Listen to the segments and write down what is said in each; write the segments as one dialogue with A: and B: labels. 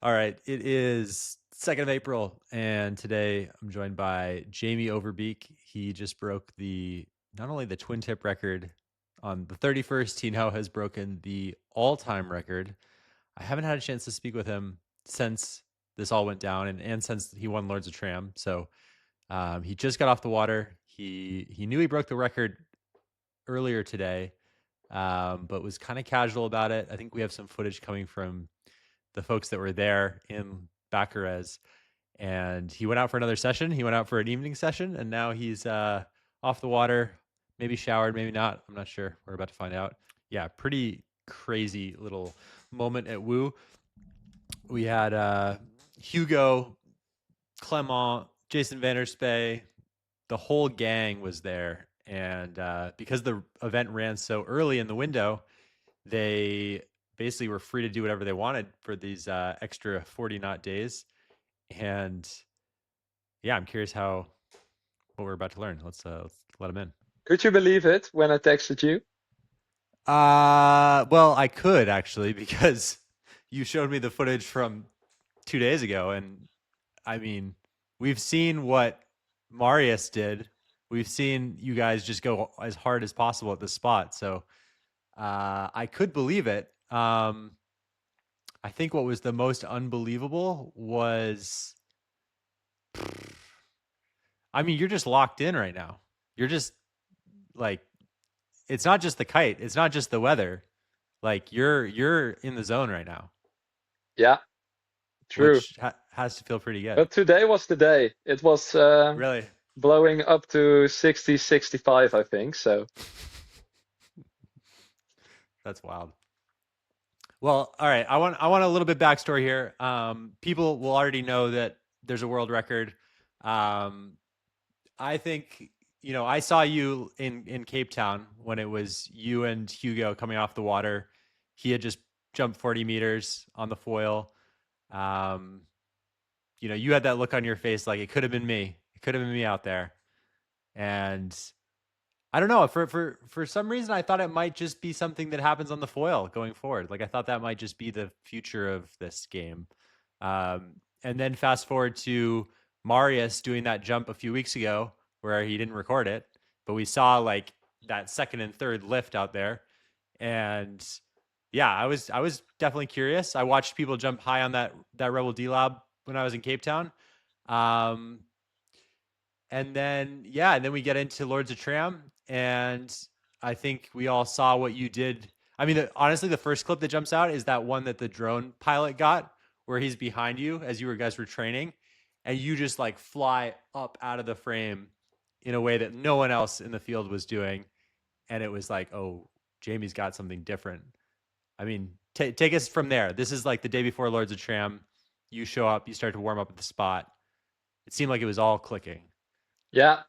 A: All right, it is 2nd of April, and today I'm joined by Jamie Overbeek. He just broke the not only the twin tip record on the 31st, he now has broken the all-time record. I haven't had a chance to speak with him since this all went down and since he won Lords of Tram. So he just got off the water. He knew he broke the record earlier today, but was kind of casual about it. I think we have some footage coming from the folks that were there in Baccares. And he went out for another session. He went out for an evening session, and now he's off the water, maybe showered, maybe not. I'm not sure. We're about to find out. Yeah, pretty crazy little moment at Woo. We had Hugo, Clement, Jason Vanderspe, the whole gang was there. And because the event ran so early in the window, they basically were free to do whatever they wanted for these extra 40 knot days. And yeah, I'm curious what we're about to learn. Let's let them in.
B: Could you believe it when I texted you?
A: Well, I could actually because you showed me the footage from 2 days ago, and I mean, we've seen what Marius did. We've seen you guys just go as hard as possible at the spot, so I could believe it. I think what was the most unbelievable was, I mean, you're just locked in right now. You're just like, it's not just the kite, it's not just the weather. Like you're in the zone right now,
B: Yeah, true.
A: which has to feel pretty good.
B: But today was the day. It was
A: Really,
B: blowing up to 60, 65, I think. So,
A: that's wild. Well, all right. I want a little bit backstory here. People will already know that there's a world record. Um, I think I saw you in Cape Town when it was you and Hugo coming off the water. He had just jumped 40 meters on the foil. Um, you had that look on your face like it could have been me. It could have been me out there. And I don't know. For some reason, I thought it might just be something that happens on the foil going forward. Like I thought that might just be the future of this game. And then fast forward to Marius doing that jump a few weeks ago, where he didn't record it, but we saw like that second and third lift out there, and yeah, I was definitely curious. I watched people jump high on that Rebel D Lab when I was in Cape Town. Um, and then yeah, and then we get into Lords of Tram, and I think we all saw what you did. I mean, honestly, the first clip that jumps out is that one that the drone pilot got, where he's behind you as guys were training, and you just like fly up out of the frame in a way that no one else in the field was doing, and it was like, oh, Jamie's got something different. I mean, take us from there. This is like the day before Lords of Tram. You show up, you start to warm up at the spot. It seemed like it was all clicking.
B: yeah,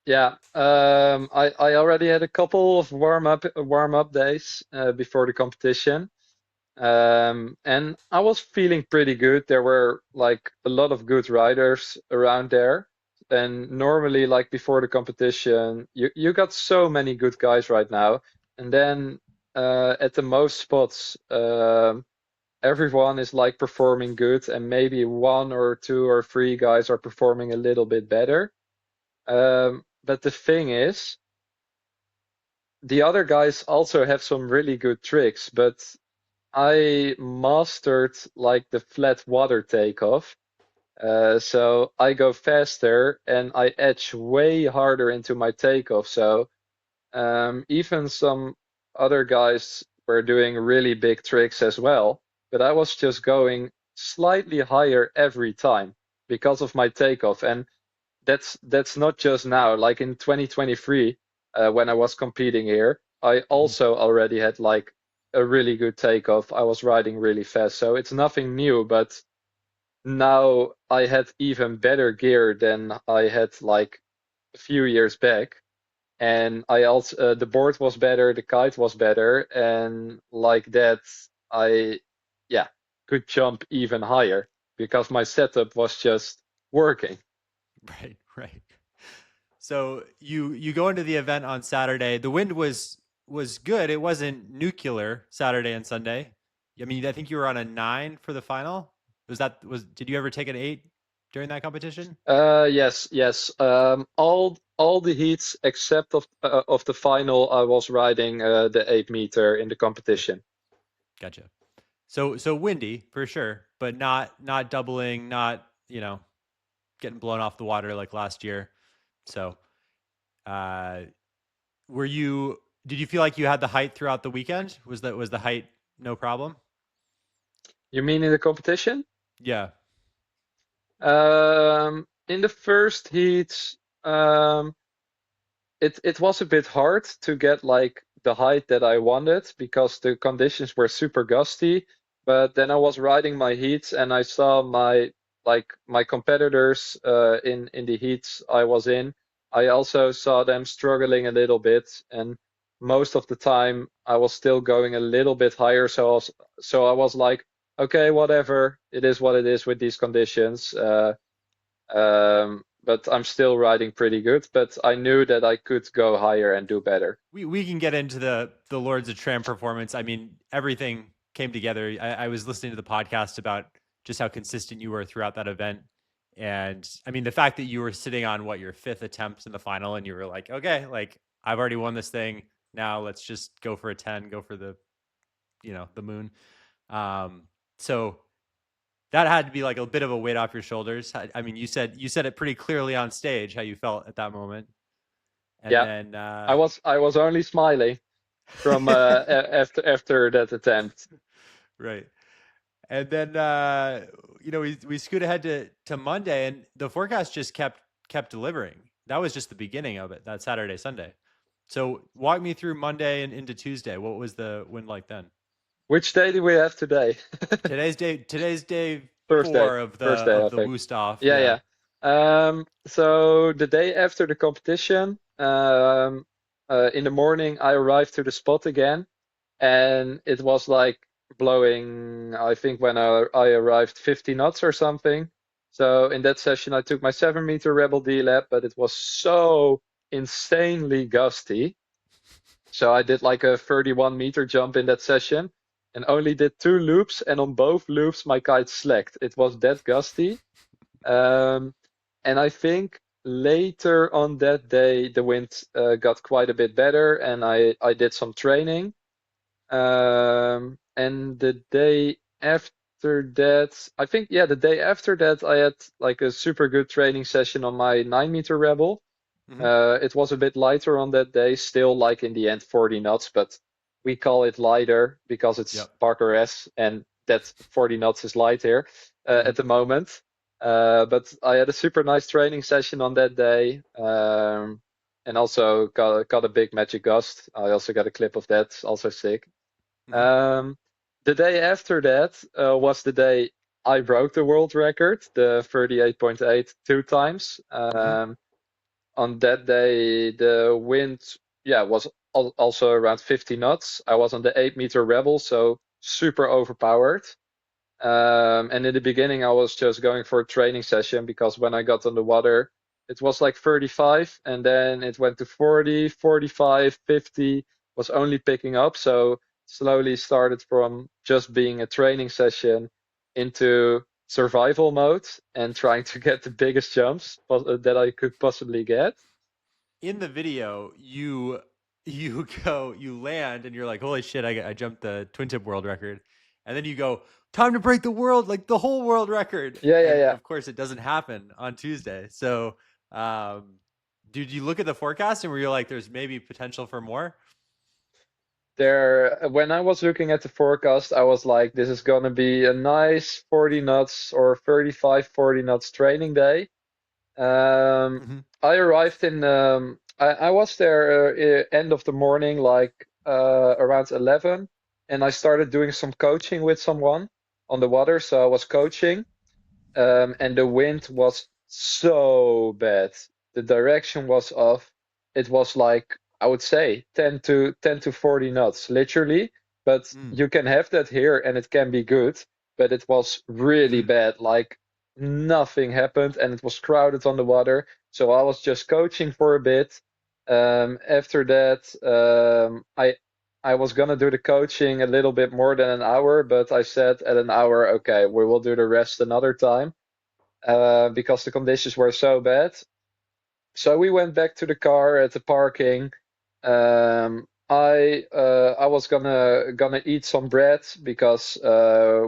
B: yeah. I already had a couple of warm up days before the competition. And I was feeling pretty good. There were like a lot of good riders around there. And normally, like before the competition, you got so many good guys right now. And then at the most spots, everyone is like performing good, and maybe one or two or three guys are performing a little bit better. But the thing is, the other guys also have some really good tricks, but I mastered like the flat water takeoff. So I go faster and I edge way harder into my takeoff. So even some other guys were doing really big tricks as well, but I was just going slightly higher every time because of my takeoff. And that's not just now. Like in 2023, when I was competing here, I
A: Mhm.
B: also already had like a really good takeoff. I was riding really fast, so it's nothing new. But now I had even better gear than I had like a few years back, and I also the board was better, the kite was better, and like that, I yeah could jump even higher because my setup was just working.
A: Right, right. So you go into the event on Saturday. The wind was good. It wasn't nuclear Saturday and Sunday. I mean, I think you were on a 9 for the final. Was did you ever take an 8 during that competition?
B: Yes, yes. All the heats except of the final, I was riding the 8 meter in the competition.
A: Gotcha. So windy for sure, but not doubling, not getting blown off the water like last year. So uh, were you? Did you feel like you had the height throughout the weekend? Was the height no problem?
B: You mean in the competition?
A: Yeah.
B: In the first heats, it was a bit hard to get like the height that I wanted because the conditions were super gusty. But then I was riding my heats and I saw my competitors in the heats I was in. I also saw them struggling a little bit, and most of the time I was still going a little bit higher. So I was like, okay, whatever, it is what it is with these conditions. But I'm still riding pretty good. But I knew that I could go higher and do better.
A: We can get into the Lords of Tram performance. I mean, everything came together. I was listening to the podcast about just how consistent you were throughout that event. And I mean, the fact that you were sitting on what your fifth attempt in the final and you were like, okay, like I've already won this thing. Now let's just go for a 10, go for the moon. Um, so that had to be like a bit of a weight off your shoulders. I mean, you said it pretty clearly on stage how you felt at that moment. And
B: Yeah,
A: then
B: I was only smiling from after that attempt.
A: right. And then we scoot ahead to Monday, and the forecast just kept delivering. That was just the beginning of it. That Saturday, Sunday. So walk me through Monday and into Tuesday. What was the wind like then?
B: Which day do we have today?
A: Today's day
B: First day.
A: 4 of the
B: First day, I
A: of the
B: think.
A: Wusthof.
B: Yeah,
A: Yeah.
B: yeah. So the day after the competition, in the morning, I arrived to the spot again, and it was like blowing, I think when I arrived, 50 knots or something. So in that session, I took my 7 meter Rebel D lap, but it was so insanely gusty. So I did like a 31-meter jump in that session and only did 2 loops, and on both loops, my kite slacked. It was that gusty. Um, and I think later on that day, the wind got quite a bit better, and I did some training. And the day after that, I think, yeah, the day after that, I had like a super good training session on my 9 meter Rebel.
A: Hmm.
B: It was a bit lighter on that day, still like in the end 40 knots, but we call it lighter because it's
A: Yep.
B: Parker S, and that 40 knots is light here
A: Hmm.
B: at the moment. But I had a super nice training session on that day, and also got a big magic gust. I also got a clip of that, also sick.
A: Hmm.
B: Um, the day after that was the day I broke the world record, the 38.8 two times.
A: Hmm.
B: On that day, the wind, yeah, was also around 50 knots. I was on the 8 meter Rebel, so super overpowered. And in the beginning, I was just going for a training session because when I got on the water, it was like 35, and then it went to 40, 45, 50, was only picking up. So slowly started from just being a training session into survival mode and trying to get the biggest jumps that I could possibly get.
A: In the video, you land and you're like, holy shit, I jumped the twin tip world record, and then you go, time to break the world, like the whole world record,
B: Yeah, yeah,
A: and
B: yeah.
A: of course it doesn't happen on Tuesday. So, did you look at the forecast and were you like, there's maybe potential for more?
B: When I was looking at the forecast, I was like, this is gonna be a nice 40 knots or 35, 40 knots training day. Um,
A: Hmm.
B: I arrived I was there end of the morning, like around 11, and I started doing some coaching with someone on the water. So I was coaching, and the wind was so bad. The direction was off. It was like, I would say 10 to 40 knots, literally. But
A: Mm.
B: you can have that here, and it can be good. But it was really
A: Hmm.
B: bad. Like nothing happened, and it was crowded on the water. So I was just coaching for a bit. After that, I was gonna do the coaching a little bit more than an hour, but I said at an hour, okay, we will do the rest another time, because the conditions were so bad. So we went back to the car at the parking. I was gonna eat some bread because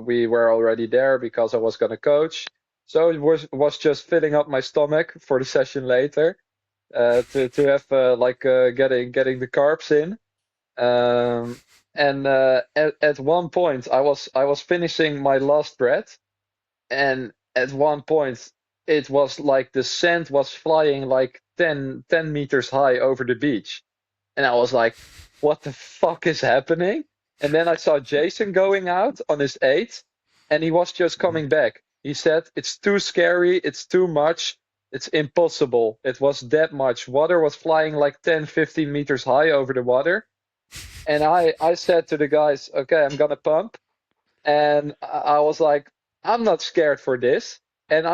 B: we were already there because I was gonna coach. So it was just filling up my stomach for the session later, to have getting the carbs in. Um, and at one point I was finishing my last bread, and at one point it was like the sand was flying like 10 meters high over the beach. And I was like, what the fuck is happening? And then I saw Jason going out on his eight, and he was just
A: Mhm.
B: coming back. He said, it's too scary, it's too much, it's impossible. It was that much. Water was flying like 10, 15 meters high over the water. And I said to the guys, okay, I'm gonna pump. And I was like, I'm not scared for this. And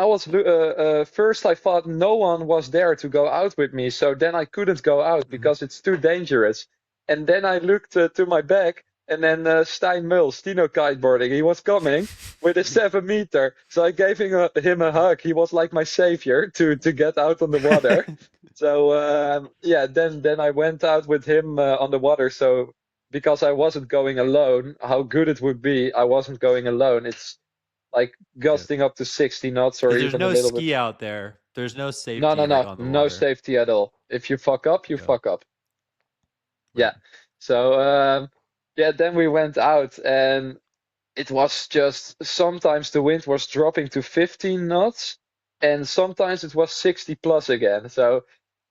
B: first I thought no one was there to go out with me, so then I couldn't go out
A: Mhm.
B: because it's too dangerous. And then I looked to my back, and then Stijn Muls, Tino kiteboarding, he was coming with a 7 meter. So I gave him a hug. He was like my savior to get out on the water. So yeah, then I went out with him on the water. So because I wasn't going alone, how good it would be, I wasn't going alone. It's like
A: Yeah.
B: gusting up to 60 knots or
A: Because there's
B: even a
A: no
B: little bit.
A: ski out there. There's no
B: No, no,
A: safety like
B: no,
A: on the
B: no
A: water.
B: safety at all. If you fuck up, you
A: Yeah.
B: fuck up.
A: Right.
B: Yeah. So, yeah, then we went out, and it was just sometimes the wind was dropping to 15 knots, and sometimes it was 60 plus again. So,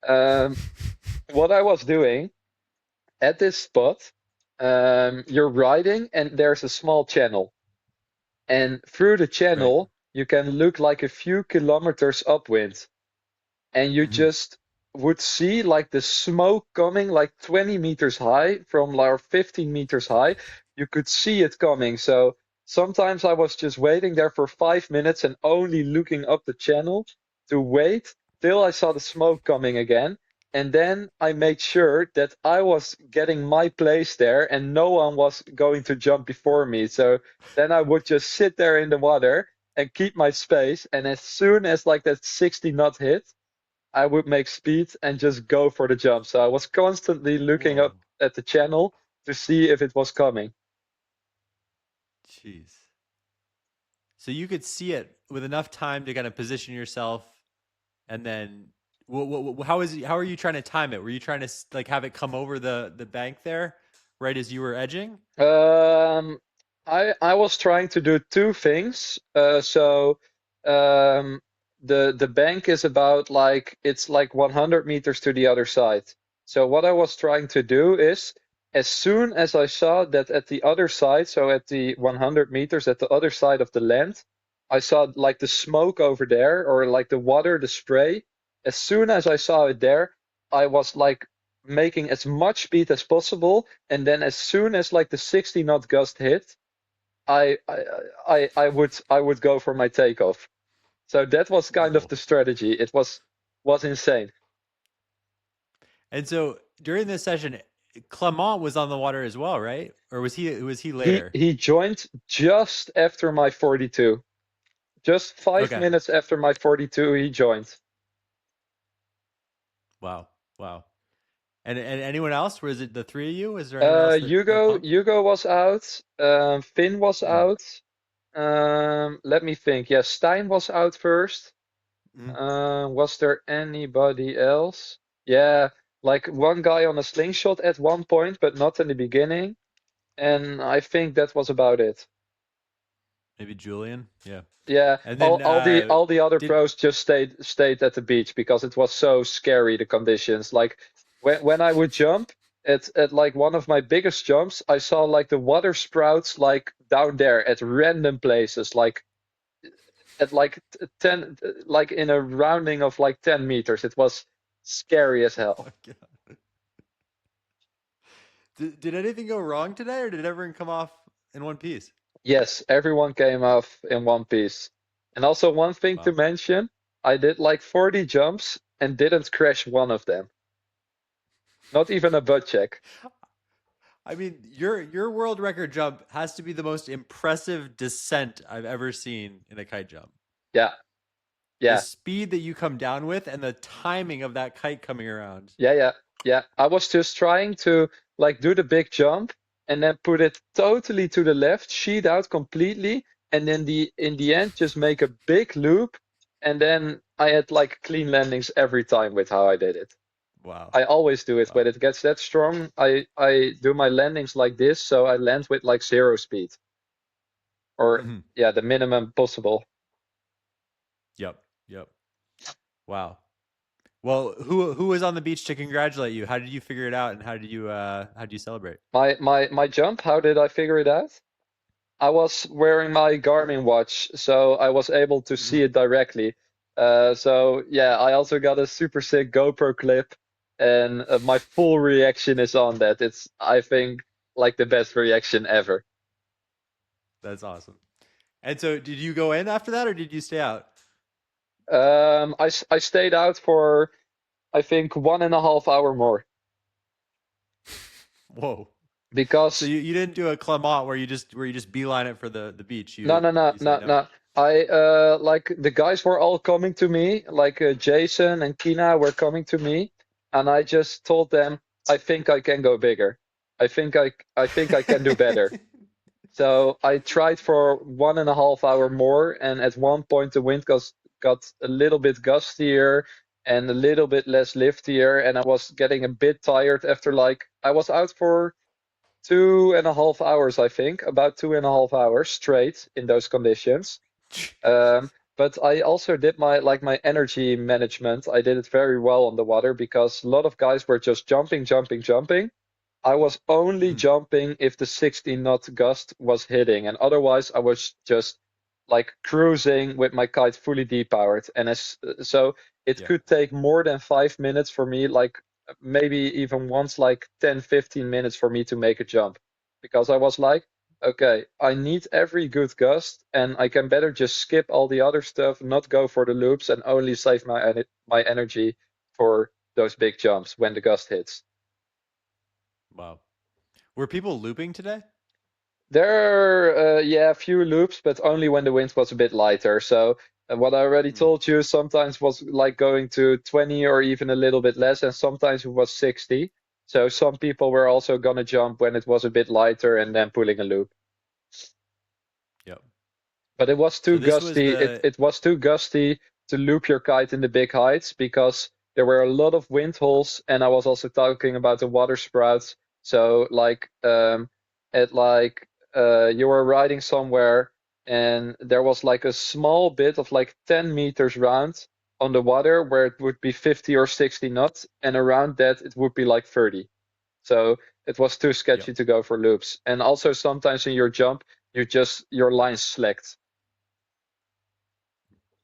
B: um, what I was doing at this spot, you're riding, and there's a small channel. And through the
A: Right.
B: channel, you can look like a few kilometers upwind, and you
A: Hmm.
B: just would see like the smoke coming like 20 meters high from like 15 meters high. You could see it coming. So sometimes I was just waiting there for 5 minutes and only looking up the channel to wait till I saw the smoke coming again. And then I made sure that I was getting my place there and no one was going to jump before me. So then I would just sit there in the water and keep my space. And as soon as like that 60 knot hit, I would make speed and just go for the jump. So I was constantly looking up
A: Whoa.
B: at the channel to see if it was coming.
A: Jeez. So you could see it with enough time to kind of position yourself, and then how are you trying to time it? Were you trying to like have it come over the bank there, right as you were edging?
B: Um, I was trying to do two things. So um, the bank is about like it's like 100 meters to the other side. So what I was trying to do is, as soon as I saw that at the other side, so at the 100 meters at the other side of the land, I saw like the smoke over there or like the water, the spray. As soon as I saw it there, I was like making as much speed as possible, and then as soon as like the 60 knot gust hit, I I I would go for my takeoff. So that was kind of
A: Whoa.
B: the strategy. It was insane.
A: And so during this session, Clement was on the water as well, right? Or was he
B: He
A: later?
B: he joined just after my 42. Just five
A: Okay.
B: minutes after my 42, he joined.
A: Wow. Wow. And anyone else? Was it the three of you? Was there anyone else that pumped?
B: Hugo was out. Finn was
A: Mm.
B: out. Let me think. Yeah, Stein was out first.
A: Mm.
B: Was there anybody else? Yeah, like one guy on a slingshot at one point, but not in the beginning. And I think that was about it.
A: Maybe Julian. Yeah.
B: Yeah,
A: And
B: all,
A: then
B: all the all the other
A: did
B: pros just stayed at the beach because it was so scary, the conditions. Like when I would jump at like one of my biggest jumps, I saw like the water sprouts like down there at random places, like at like 10, like in a rounding of like 10 meters. It was scary as
A: oh
B: hell.
A: my God. Did anything go wrong today, or did everyone come off in one piece?
B: Yes, everyone came off in one piece. And also one thing to
A: Wow.
B: mention, I did like 40 jumps and didn't crash one of them. Not even a butt check.
A: I mean, your world record jump has to be the most impressive descent I've ever seen in a kite jump.
B: Yeah,
A: The
B: yeah,
A: speed that you come down with and the timing of that kite coming around.
B: yeah, yeah, yeah. I was just trying to like do the big jump and then put it totally to the left, sheet out completely, and then the in the end just make a big loop, and then I had like clean landings every time with how I did it.
A: Wow.
B: I always do it when
A: Wow.
B: it gets that strong. I do my landings like this, so I land with like zero speed or
A: Hmm.
B: yeah, the minimum possible.
A: Yep. Yep. Wow. Well, who was on the beach to congratulate you? How did you figure it out, and how did you celebrate?
B: My jump, how did I figure it out? I was wearing my Garmin watch, so I was able to see
A: Hmm.
B: it directly. So yeah, I also got a super sick GoPro clip, and my full reaction is on that. It's, I think, like the best reaction ever.
A: That's awesome. And so, did you go in after that, or did you stay out?
B: I stayed out for I think 1.5 hour more
A: Whoa. So
B: because
A: you didn't do a Clement where you just beeline it for the beach.
B: no, no, no,
A: You
B: no,
A: say no.
B: no. I like the guys were all coming to me, like Jason and Kina were coming to me, and I just told them I think I can go bigger. I think I can do better. So I tried for 1.5 hour more, and at one point the wind got a little bit gustier and a little bit less liftier, and I was getting a bit tired after like I was out for 2.5 hours, I think, about 2.5 hours straight in those conditions. But I also did my energy management. I did it very well on the water because a lot of guys were just jumping, jumping, jumping. I was only
A: Mhm.
B: jumping if the 60-knot gust was hitting, and otherwise I was just like cruising with my kite fully depowered. And so it
A: Yep.
B: could take more than 5 minutes for me, like maybe even once like 10, 15 minutes for me to make a jump, because I was like, okay, I need every good gust, and I can better just skip all the other stuff, not go for the loops, and only save my energy for those big jumps when the gust hits.
A: Wow. Were people looping today?
B: There are, yeah, a few loops, but only when the wind was a bit lighter. So what I already
A: Hmm.
B: told you, sometimes was like going to 20 or even a little bit less, and sometimes it was 60. So some people were also gonna jump when it was a bit lighter and then pulling a loop.
A: Yep.
B: But it was too
A: So this was
B: gusty.
A: the
B: It was too gusty to loop your kite in the big heights because there were a lot of wind holes, and I was also talking about the water sprouts. So like at like you were riding somewhere and there was like a small bit of like 10 meters round on the water where it would be 50 or 60 knots, and around that it would be like 30. So it was too
A: yep.
B: sketchy to go for loops. And also sometimes in your jump, your line slacked.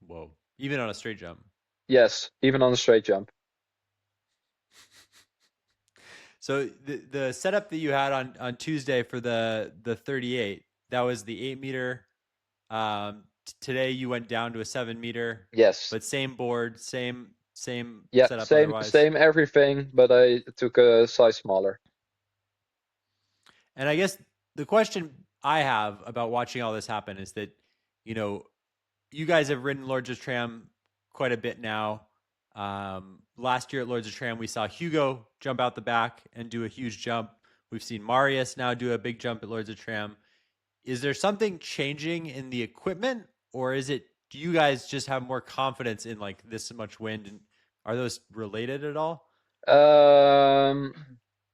A: Whoa. Even on a straight jump.
B: Yes, even on a straight jump.
A: So the setup that you had on Tuesday for the 38, that was the 8 meter. Today you went down to a 7 meter,
B: Yes.
A: but same board, same
B: Yeah,
A: setup
B: same
A: otherwise.
B: same everything, but I took a size smaller.
A: And I guess the question I have about watching all this happen is that, you know, you guys have ridden Lords of Tram quite a bit now. Last year at Lords of Tram, we saw Hugo jump out the back and do a huge jump. We've seen Marius now do a big jump at Lords of Tram. Is there something changing in the equipment, or is it? Do you guys just have more confidence in like this much wind? And are those related at all?
B: Um,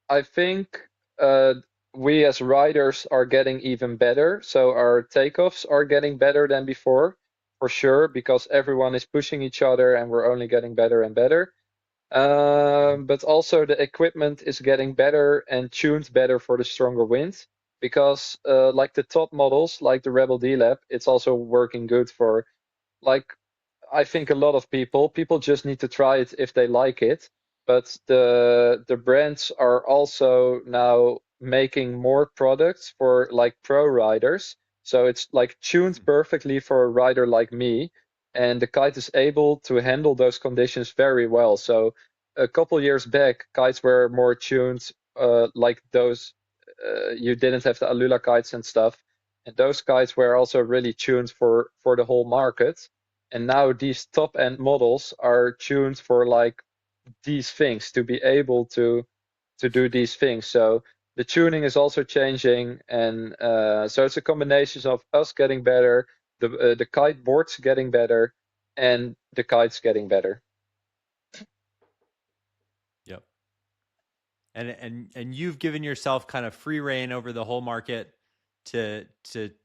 B: I think uh, we as riders are getting even better, so our takeoffs are getting better than before, for sure, because everyone is pushing each other and we're only getting better and better. But also the equipment is getting better and tuned better for the stronger wind because like the top models, like the Rebel D-Lab, it's also working good for like I think a lot of people just need to try it if they like it. But the brands are also now making more products for like pro riders. So it's like tuned
A: Hmm.
B: perfectly for a rider like me. And the kite is able to handle those conditions very well. So a couple years back, kites were more tuned like those you didn't have the Alula kites and stuff. And those kites were also really tuned for the whole market. And now these top end models are tuned for like these things to be able to do these things. So the tuning is also changing, and so it's a combination of us getting better, the kite boards getting better, and the kites getting better.
A: Yep. And you've given yourself kind of free reign over the whole market to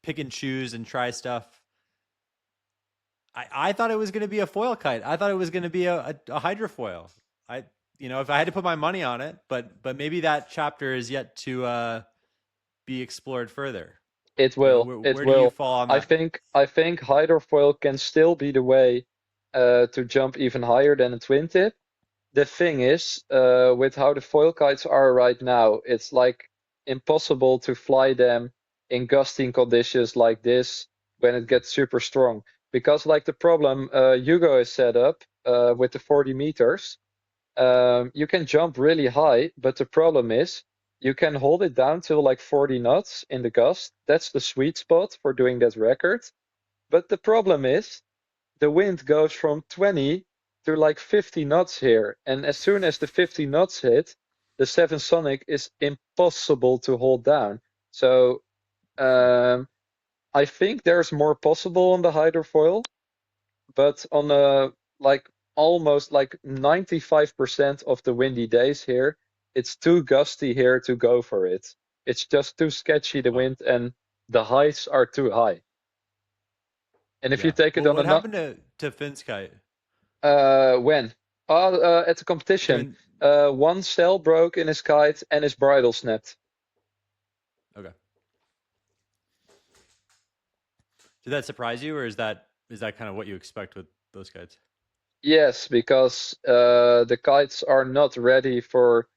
A: pick and choose and try stuff. I thought it was going to be a foil kite. I thought it was going to be a hydrofoil. I if I had to put my money on it, but maybe that chapter is yet to be explored further.
B: It
A: You know,
B: will, it
A: where do you
B: will.
A: fall on
B: I
A: that?
B: think I think hydrofoil can still be the way to jump even higher than a twin tip. The thing is, with how the foil kites are right now, it's like impossible to fly them in gusting conditions like this when it gets super strong. Because like the problem Hugo is set up with the 40 meters, you can jump really high, but the problem is you can hold it down till like 40 knots in the gust. That's the sweet spot for doing that record. But the problem is the wind goes from 20 to like 50 knots here. And as soon as the 50 knots hit, the 7 Sonic is impossible to hold down. So um, I think there's more possible on the hydrofoil, but on like almost like 95% of the windy days here, it's too gusty here to go for it. It's just too sketchy, the
A: Wow.
B: wind, and the heights are too high. And if you
A: Yeah.
B: take it
A: Well,
B: on a
A: what happened to Finn's kite
B: When? At the competition.
A: during?
B: One cell broke in his kite and his bridle snapped.
A: Okay. Did that surprise you, or is that kind of what you expect with those kites?
B: Yes, because the kites are not ready for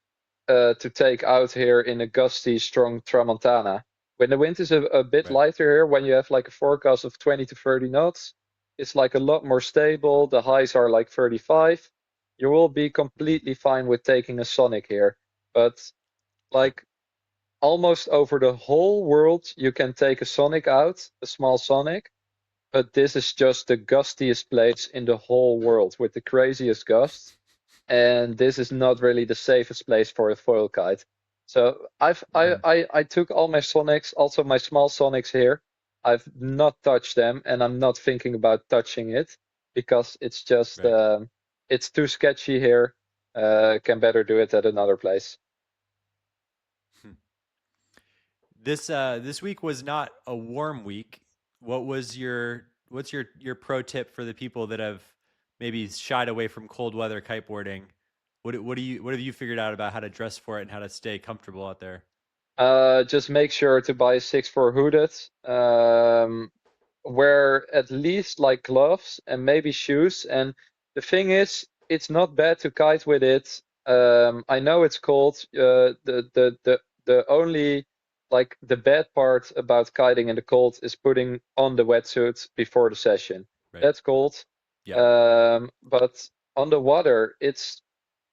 B: to take out here in a gusty, strong tramontana. When the wind is a bit
A: Right.
B: lighter here, when you have like a forecast of 20 to 30 knots, it's like a lot more stable. The highs are like 35. You will be completely fine with taking a Sonic here. But
A: Yep.
B: like almost over the whole world, you can take a Sonic out, a small Sonic, but this is just the gustiest place in the whole world with the craziest gusts. And this is not really the safest place for a foil kite. So
A: Hmm.
B: I took all my Sonics, also my small Sonics here. I've not touched them, and I'm not thinking about touching it because it's just
A: Right.
B: it's too sketchy here. Can better do it at another place.
A: Hmm. This week was not a warm week. What's your pro tip for the people that have maybe shied away from cold weather kiteboarding? What have you figured out about how to dress for it and how to stay comfortable out there?
B: Just make sure to buy 6-4 hooded. Wear at least like gloves and maybe shoes. And the thing is, it's not bad to kite with it. I know it's cold. The only like the bad part about kiting in the cold is putting on the wetsuit before the session.
A: Right.
B: That's cold.
A: Yep.
B: But on the water, it's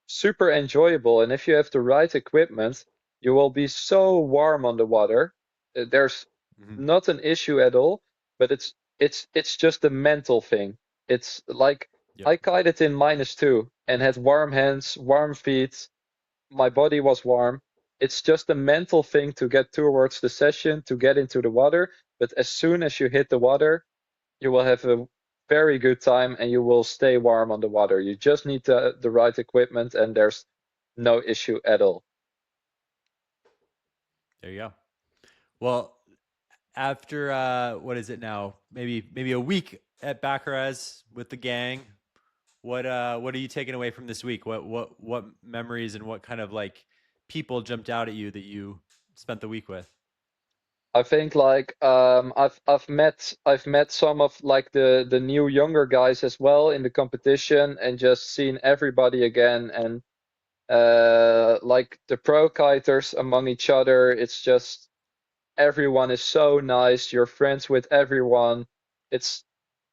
B: super enjoyable. And if you have the right equipment, you will be so warm on the water. There's
A: Hmm.
B: not an issue at all, but it's just a mental thing. It's like
A: Yep.
B: I kited in -2 and had warm hands, warm feet. My body was warm. It's just a mental thing to get towards the session, to get into the water. But as soon as you hit the water, you will have a very good time and you will stay warm on the water. You just need the right equipment and there's no issue at all.
A: There you go. Well, after what is it now? Maybe a week at Baccaraz with the gang. What are you taking away from this week? What memories and what kind of like people jumped out at you that you spent the week with?
B: I think like I've met some of like the new younger guys as well in the competition and just seen everybody again and like the pro kiters among each other. It's just everyone is so nice. You're friends with everyone. It's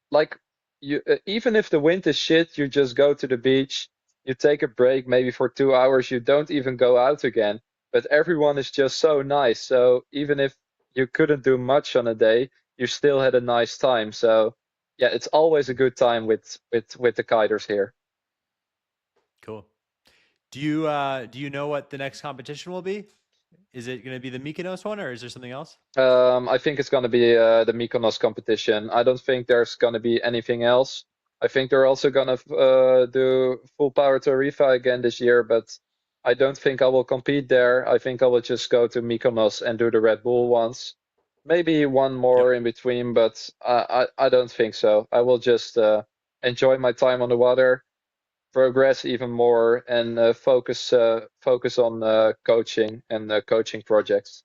B: like you even if the wind is shit, you just go to the beach, you take a break maybe for 2 hours, you don't even go out again. but everyone is just so nice. So even if you couldn't do much on a day, you still had a nice time. So yeah, it's always a good time with the kiters here.
A: Cool. Do you know what the next competition will be? Is it going to be the Mykonos one, or is there something else?
B: I think it's going to be the Mykonos competition. I don't think there's going to be anything else. I think they're also going to do full power to Rifa again this year, but I don't think I will compete there. I think I will just go to Mykonos and do the Red Bull ones. Maybe one
A: Yep.
B: more in between, but I don't think so. I will just enjoy my time on the water, progress even more, and focus on coaching and coaching projects.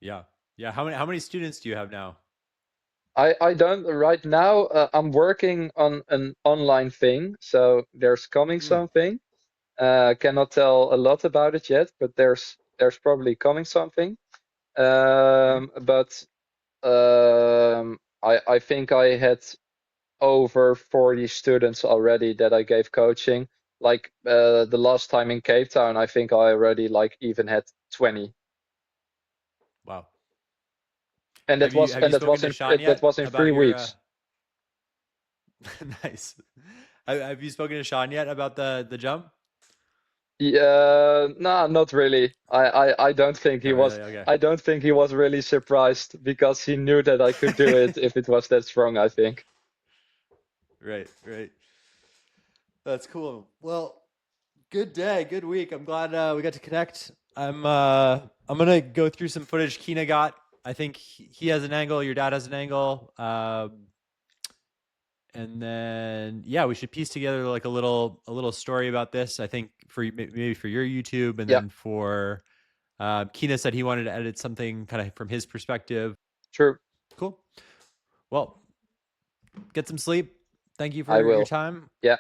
A: Yeah. Yeah. How many students do you have now?
B: I don't right now. I'm working on an online thing, so there's coming
A: Mm.
B: something. Cannot tell a lot about it yet, but there's probably coming something.
A: Mm.
B: But I think I had over 40 students already that I gave coaching. Like the last time in Cape Town, I think I already like even had 20,
A: Wow.
B: and
A: Have you spoken to Sean
B: that
A: yet
B: was in
A: about
B: three
A: your
B: weeks.
A: nice? Have you spoken to Sean yet about the jump?
B: Yeah, no, not really. I don't think he
A: Not
B: was.
A: really. Okay.
B: I don't think he was really surprised because he knew that I could do it if it was that strong, I think.
A: Right. Right. That's cool. Well, good day, good week. I'm glad we got to connect. I'm gonna go through some footage Kina got. I think he has an angle. Your dad has an angle. And then yeah, we should piece together like a little story about this. I think for maybe for your YouTube, and
B: Yeah,
A: then for Kina said he wanted to edit something kind of from his perspective.
B: true.
A: Cool. Well, get some sleep. Thank you
B: I
A: for your
B: will.
A: time.
B: Yeah.